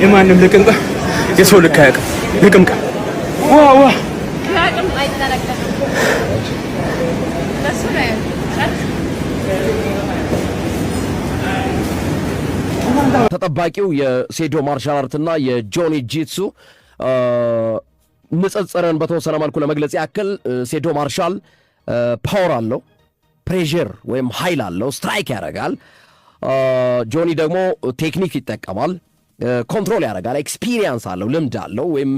የማንም ልቅምቃ የሰው ልክ አያውቅም። ልቅምቃ ዋ ተጠባቂው የሴዶ ማርሻል አርትና የጆኒ ጂትሱ ንጽጽርን በተወሰነ መልኩ ለመግለጽ ያክል ሴዶ ማርሻል ፓወር አለው፣ ፕሬዠር ወይም ኃይል አለው፣ ስትራይክ ያደርጋል። ጆኒ ደግሞ ቴክኒክ ይጠቀማል፣ ኮንትሮል ያደርጋል፣ ኤክስፒሪየንስ አለው፣ ልምድ አለው፣ ወይም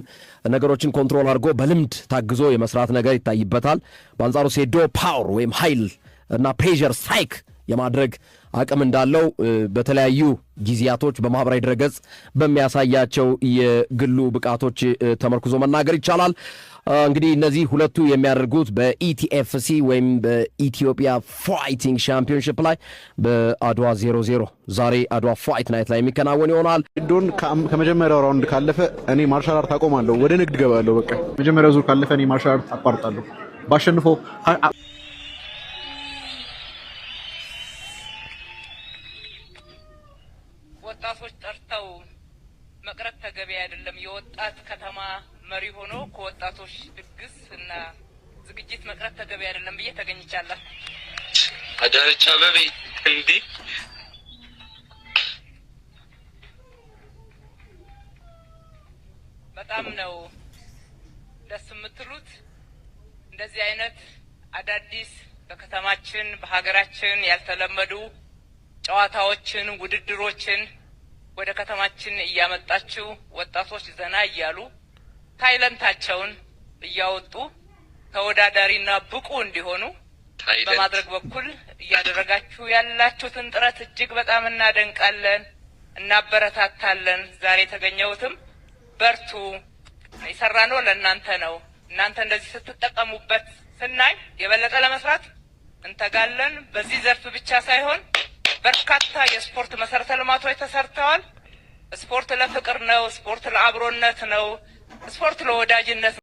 ነገሮችን ኮንትሮል አድርጎ በልምድ ታግዞ የመስራት ነገር ይታይበታል። በአንጻሩ ሴዶ ፓወር ወይም ኃይል እና ፕሬዠር ስትራይክ የማድረግ አቅም እንዳለው በተለያዩ ጊዜያቶች በማህበራዊ ድረገጽ በሚያሳያቸው የግሉ ብቃቶች ተመርኩዞ መናገር ይቻላል። እንግዲህ እነዚህ ሁለቱ የሚያደርጉት በኢቲኤፍሲ ወይም በኢትዮጵያ ፋይቲንግ ቻምፒዮንሺፕ ላይ በአድዋ 00 ዛሬ አድዋ ፋይት ናይት ላይ የሚከናወን ይሆናል። ዶን ከመጀመሪያው ራውንድ ካለፈ እኔ ማርሻል አርት አቆማለሁ፣ ወደ ንግድ ገባለሁ። በቃ መጀመሪያው ዙር ካለፈ እኔ ማርሻል አርት አቋርጣለሁ። ባሸንፈው ወጣቶች ጠርተው መቅረት ተገቢ አይደለም። የወጣት ከተማ መሪ ሆኖ ከወጣቶች ድግስ እና ዝግጅት መቅረት ተገቢ አይደለም ብዬ ተገኝቻለሁ። አዳነች አቤቤ እንዴ በጣም ነው ደስ የምትሉት። እንደዚህ አይነት አዳዲስ በከተማችን በሀገራችን ያልተለመዱ ጨዋታዎችን፣ ውድድሮችን ወደ ከተማችን እያመጣችሁ ወጣቶች ዘና እያሉ ታይለንታቸውን እያወጡ ተወዳዳሪና ብቁ እንዲሆኑ በማድረግ በኩል እያደረጋችሁ ያላችሁትን ጥረት እጅግ በጣም እናደንቃለን፣ እናበረታታለን። ዛሬ የተገኘሁትም በርቱ፣ የሰራነው ለእናንተ ነው። እናንተ እንደዚህ ስትጠቀሙበት ስናይ የበለጠ ለመስራት እንተጋለን። በዚህ ዘርፍ ብቻ ሳይሆን በርካታ የስፖርት መሰረተ ልማቶች ተሰርተዋል። ስፖርት ለፍቅር ነው። ስፖርት ለአብሮነት ነው። ስፖርት ለወዳጅነት